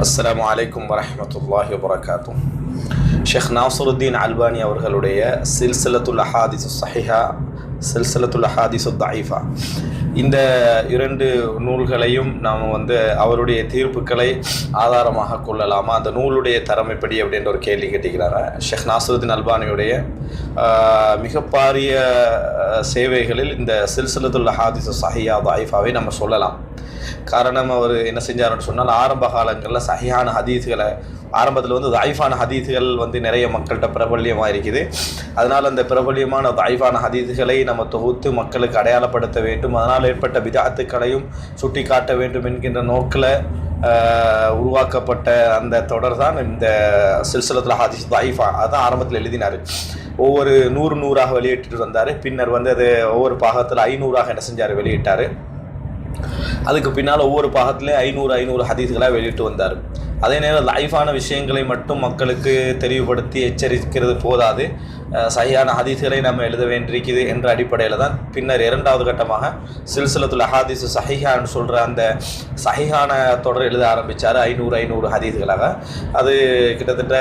அஸ்ஸலாமு அலைக்கும் வரஹ்மத்துல்லாஹி வபரகாத்துஹ். ஷேக் நாசருத்தீன் அல்பானி அவர்களுடைய சில்சிலத்துல் அஹாதிஸ் ஸஹீஹா, சில்சிலத்துல் அஹாதிஸ் தஈஃபா, இந்த இரண்டு நூல்களையும் நாம் அவருடைய தீர்ப்புகளை ஆதாரமாக கொள்ளலாமா, அந்த நூலுடைய தரம் எப்படி அப்படின்ற ஒரு கேள்வி கேட்டிருக்கிறார். ஷேக் நாசருத்தீன் அல்பானியுடைய மிக பாரிய சேவைகளில் இந்த சில்சிலத்துல் அஹாதிஸ் ஸஹீஹா தஈஃபாவை நம்ம சொல்லலாம். காரணம், அவர் என்ன செஞ்சாருன்னு சொன்னால், ஆரம்ப காலங்களில் சஹீஹான ஹதீஸ்களை, ஆரம்பத்தில் தஈஃபான ஹதீஸ்கள் நிறைய மக்கள்கிட்ட பிரபல்யமாக இருக்குது. அதனால் அந்த பிரபல்யமான தஈஃபான ஹதீஸ்களை நம்ம தொகுத்து மக்களுக்கு அடையாளப்படுத்த வேண்டும், அதனால் ஏற்பட்ட பிதாத்துக்களையும் சுட்டி காட்ட வேண்டும் என்கின்ற நோக்கில் உருவாக்கப்பட்ட அந்த தொடர் தான் இந்த சில்சிலத்துல் ஹதீஸ் தஈஃபா. அதுதான் ஆரம்பத்தில் எழுதினார். ஒவ்வொரு 100 வெளியிட்டு வந்தார். பின்னர் அது ஒவ்வொரு பாகத்தில் 500 என்ன செஞ்சார், வெளியிட்டார். அதுக்கு பின்னால் ஒவ்வொரு பாகத்திலே 500 ஹதீஸ்களாக வெளியிட்டு வந்தார். அதே நேரம் லைஃபான விஷயங்களை மட்டும் மக்களுக்கு தெளிவுபடுத்தி எச்சரிக்கிறது போதாது, சஹீஹான ஹதீஸ்களை நம்ம எழுத வேண்டியிருக்குது என்ற அடிப்படையில் தான் பின்னர் இரண்டாவது கட்டமாக சில்சிலத்துல் அஹாதிஸ் ஸஹீஹான்னு சொல்கிற அந்த சஹீஹான தொடர் எழுத ஆரம்பித்தார். 500 ஹதீஸ்களாக. அது கிட்டத்தட்ட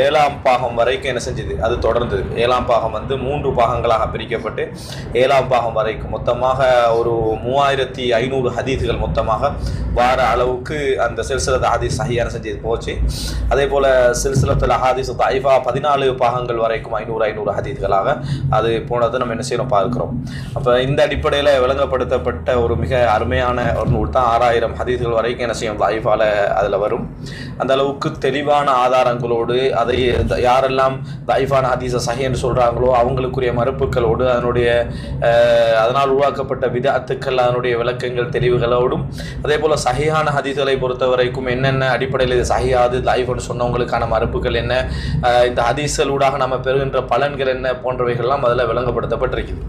7ஆம் பாகம் வரைக்கும் என்ன செஞ்சது, அது தொடர்ந்தது. 7ஆம் பாகம் 3 பாகங்களாக பிரிக்கப்பட்டு 7ஆம் பாகம் வரைக்கும் மொத்தமாக ஒரு 3500 ஹதீஸ்கள் மொத்தமாக வார அளவுக்கு அந்த சில்சிலத்துல் அஹாதிஸ் ஸஹீஹான செஞ்சது போச்சு. அதே போல் சில்சிலத்துல் அஹாதிஸ் தஈஃபா 14 பாகங்கள் வரைக்கும் 500 ஹதீஸ்களாக அது போனதை நம்ம என்ன செய்யணும் பார்க்கிறோம். அப்போ இந்த அடிப்படையில் விளங்கப்படுத்தப்பட்ட ஒரு மிக அருமையான ஒரு நூல் தான் 6000 ஹதீஸ்கள் வரைக்கும் என்ன செய்யும் தஈஃபால அதில் வரும். அந்த அளவுக்கு தெளிவான ஆதாரங்களோடு, அதை யாரெல்லாம் தஈஃபான ஹதீஸை சஹீஹ்னு சொல்கிறாங்களோ அவங்களுக்குரிய மறுப்புகளோடு, அதனால் உருவாக்கப்பட்ட பிதஅத்துக்கள், அதனுடைய விளக்கங்கள் தெளிவுகளோடும், அதே போல் சஹீஹான ஹதீஸ்களை பொறுத்த வரைக்கும் என்னென்ன அடிப்படையில் இது சஹீஹாது தஈஃப்னு சொன்னவங்களுக்கான மறுப்புகள் என்ன, இந்த ஹதீஸ்களூடாக நம்ம பெறுகின்ற பலன்கள் என்ன போன்றவைகள்லாம் அதில் விளங்கப்படுத்தப்பட்டிருக்குது.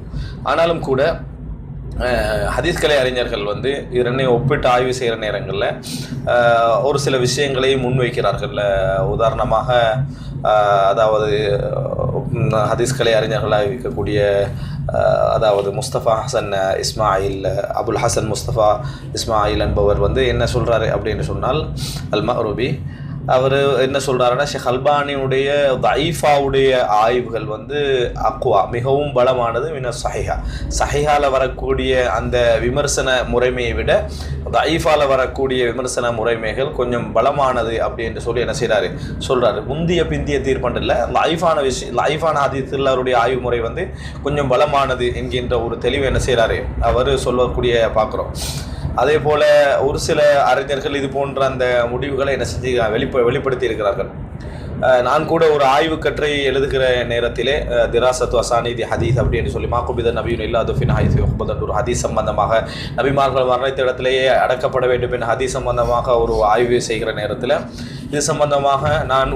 ஆனாலும் கூட ஹதீஸ்கலை அறிஞர்கள் இரண்டையும் ஒப்பிட்டு ஆய்வு செய்கிற நேரங்களில் ஒரு சில விஷயங்களை முன்வைக்கிறார்கள். உதாரணமாக, ஹதீஸ்கலை அறிஞர்களாக இருக்கக்கூடிய முஸ்தபா ஹசன் இஸ்மாயில், அபுல் ஹசன் முஸ்தபா இஸ்மாயில் என்பவர் என்ன சொல்கிறாரு அப்படின்னு சொன்னால், அல் மஅரூபி அவர் என்ன சொல்கிறாருன்னா, ஷேக் அல்பானியுடைய தஈஃபாவுடைய ஆய்வுகள் அக்வா, மிகவும் பலமானது. சஹீஹா, சஹீஹால வரக்கூடிய அந்த விமர்சன முறைமையை விட தஈஃபால வரக்கூடிய விமர்சன முறைமைகள் கொஞ்சம் பலமானது அப்படின்னு சொல்லி என்ன செய்கிறாரு, சொல்கிறாரு. முந்திய பிந்திய தீர்ப்பண்டில் லைஃபான ஹதீஸில் அவருடைய ஆய்வு முறை கொஞ்சம் பலமானது என்கின்ற ஒரு தெளிவு என்ன செய்கிறாரு, அவர் சொல்லக்கூடிய பார்க்குறோம். அதே போல் ஒரு சில அறிஞர்கள் இது போன்ற அந்த முடிவுகளை என்ன செஞ்சு வெளிப்படுத்தி இருக்கிறார்கள். நான் கூட ஒரு ஆய்வு கற்றை எழுதுகிற நேரத்திலே திராசத்து அசானிதி ஹதீஸ் அப்படின்னு சொல்லி மாக்குபித நபியுன் இல்லாது ஃபின் ஹதீஸ் ஒரு ஹதீஸ் சம்பந்தமாக, நபிமார்கள் மரணித்த இடத்திலேயே அடக்கப்பட வேண்டும் என்ற ஹதீஸ் சம்பந்தமாக ஒரு ஆய்வு செய்கிற நேரத்தில் இது சம்பந்தமாக நான்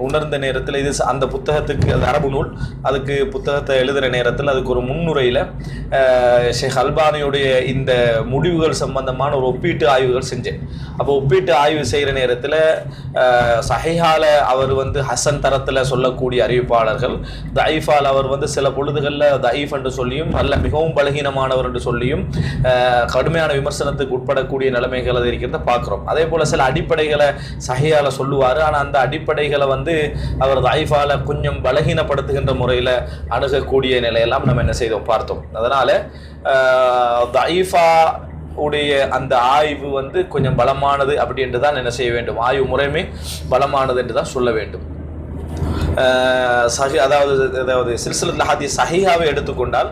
உணர்ந்த நேரத்தில், இது அந்த புத்தகத்துக்கு, அது அரபு நூல், அதுக்கு புத்தகத்தை எழுதுகிற நேரத்தில் அதுக்கு ஒரு முன்னுரையில் ஷேக் அல்பானியுடைய இந்த முடிவுகள் சம்பந்தமான ஒரு ஒப்பீட்டு ஆய்வுகள் செஞ்சேன். அப்போ ஒப்பீட்டு ஆய்வு செய்கிற நேரத்தில் சஹீஹால அவர் ஹசன் தரத்தில் சொல்லக்கூடிய அறிவிப்பாளர்கள், தஈஃபால் அவர் சில பொழுதுகளில் தஈஃப் என்று சொல்லியும், அல்ல மிகவும் பலகீனமானவர் என்று சொல்லியும் கடுமையான விமர்சனத்துக்கு உட்படக்கூடிய நிலைமைகள் அது இருக்கிறத பார்க்குறோம். அதே போல் சில அடிப்படைகளை சஹீஹால சொல்லுவார். ஆனால் அந்த அடிப்படைகளை அவர் தஈஃபால கொஞ்சம் பலகீனப்படுத்துகின்ற முறையில் அணுகக்கூடிய நிலையெல்லாம் நம்ம என்ன செய்தோம் பார்த்தோம். அதனால் தஈஃபா உடைய அந்த ஆய்வு கொஞ்சம் பலமானது அப்படி என்று தான் என்ன செய்ய வேண்டும், ஆய்வு முறைமை பலமானது என்று தான் சொல்ல வேண்டும். சில்சிலத்துல் ஹதீஸ் ஸஹீஹாவை எடுத்துக்கொண்டால்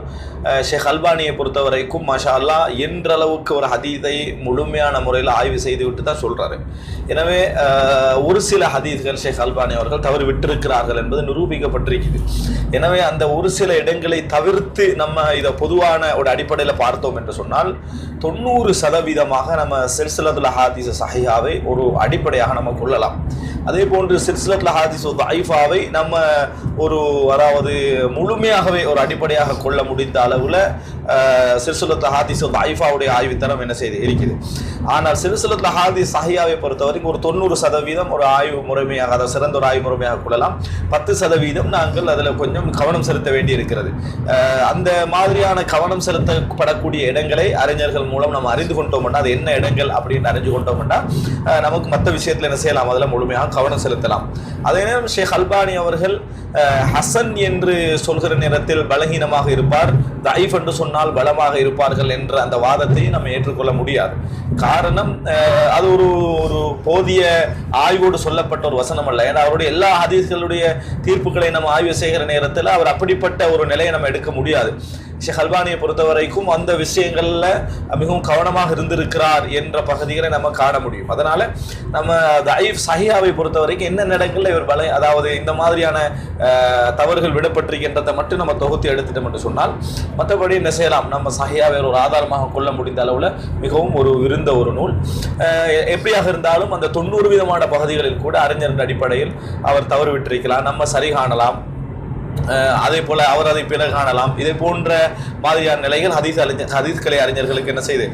ஷேக் அல்பானியை பொறுத்த வரைக்கும் மாஷா அல்லாஹ் என்றளவுக்கு ஒரு ஹதீஸை முழுமையான முறையில் ஆய்வு செய்து விட்டு தான் சொல்கிறாரு. எனவே ஒரு சில ஹதீஸ்கள் ஷேக் அல்பானி அவர்கள் தவறு விட்டிருக்கிறார்கள் என்பது நிரூபிக்கப்பட்டிருக்குது. எனவே அந்த ஒரு சில இடங்களை தவிர்த்து நம்ம இதை பொதுவான ஒரு அடிப்படையில் பார்த்தோம் என்று சொன்னால் 90% நம்ம சில்சிலத்துல் ஹதீஸ் ஸஹீஹாவை ஒரு அடிப்படையாக நம்ம கொள்ளலாம். அதே போன்று சில்சிலத்துல் ஹதீஸ் தஈஃபாவை நம்ம முழுமையாகவே ஒரு அடிப்படையாக கொள்ள முடிந்தால் அளவில் சில்சிலத்துல் அஹாதீஸ் தைஃபாவுடைய ஆய்வுத்தரம் என்ன செய்து இருக்குது. ஆனால் சில்சிலத்துல் அஹாதீஸ் சஹீஹாவை பொறுத்த வரைக்கும் ஒரு 90% ஒரு ஆய்வு முறைமையாக, அதை சிறந்த ஒரு ஆய்வு முறைமையாக கொள்ளலாம். 10% நாங்கள் அதில் கொஞ்சம் கவனம் செலுத்த வேண்டி இருக்கிறது. அந்த மாதிரியான கவனம் செலுத்தப்படக்கூடிய இடங்களை அறிஞர்கள் மூலம் நம்ம அறிந்து கொண்டோம்னா, அது என்ன இடங்கள் அப்படின்னு அறிஞ்சு கொண்டோம்னா நமக்கு மற்ற விஷயத்தில் என்ன செய்யலாம், அதில் முழுமையாக கவனம் செலுத்தலாம். அதே நேரம் ஷேக் அல்பானி அவர்கள் ஹசன் என்று சொல்கிற நேரத்தில் பலகீனமாக இருப்பார், தைஃப் என்று சொன்னால் பலமாக இருப்பார்கள் என்ற அந்த வாதத்தை நம்ம ஏற்றுக்கொள்ள முடியாது. காரணம், அது ஒரு போதிய ஆய்வோடு சொல்லப்பட்ட ஒரு வசனம் அல்ல. ஏன்னா அவருடைய எல்லா ஹதீஸ்களுடைய தீர்ப்புகளை நம்ம ஆய்வு செய்கிற நேரத்தில் அவர் அப்படிப்பட்ட ஒரு நிலையை நம்ம எடுக்க முடியாது. ஷேக் அல்பானியை பொறுத்த வரைக்கும் அந்த விஷயங்கள்ல மிகவும் கவனமாக இருந்திருக்கிறார் என்ற பகுதிகளை நம்ம காண முடியும். அதனால நம்ம தைஃப் சஹீஹாவை பொறுத்த வரைக்கும் என்ன இடங்கள்ல இவர் அதாவது இந்த மாதிரியான தவறுகள் விடப்பட்டிருக்கின்றதை மட்டும் நம்ம தொகுத்து எடுத்துட்டோம் என்று சொன்னால், மற்றபடி என்ன செய்யலாம், நம்ம சஹீஹாவை ஒரு ஆதாரமாக கொள்ள முடிந்த அளவில் மிகவும் ஒரு இருந்த ஒரு நூல். எப்படியாக இருந்தாலும் அந்த 90% பகுதிகளில் கூட அறிஞரின் அடிப்படையில் அவர் தவறு விட்டிருக்கலாம், நம்ம சரி காணலாம். அதே போல அவர் அதை பிற காணலாம். இதே போன்ற மாதிரியான நிலைகள் ஹதீஸ்கலை அறிஞர்களுக்கு என்ன செய்து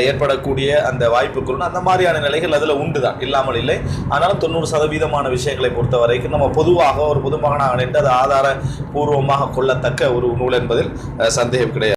ஏற்படக்கூடிய அந்த வாய்ப்புக்குள் அந்த மாதிரியான நிலைகள் அதில் உண்டுதான், இல்லாமல் இல்லை. ஆனாலும் 90% விஷயங்களை பொறுத்த வரைக்கும் நம்ம பொதுவாக ஒரு பொதுமகனாக நின்று அது ஆதார பூர்வமாக கொள்ளத்தக்க ஒரு நூல் என்பதில் சந்தேகம் கிடையாது.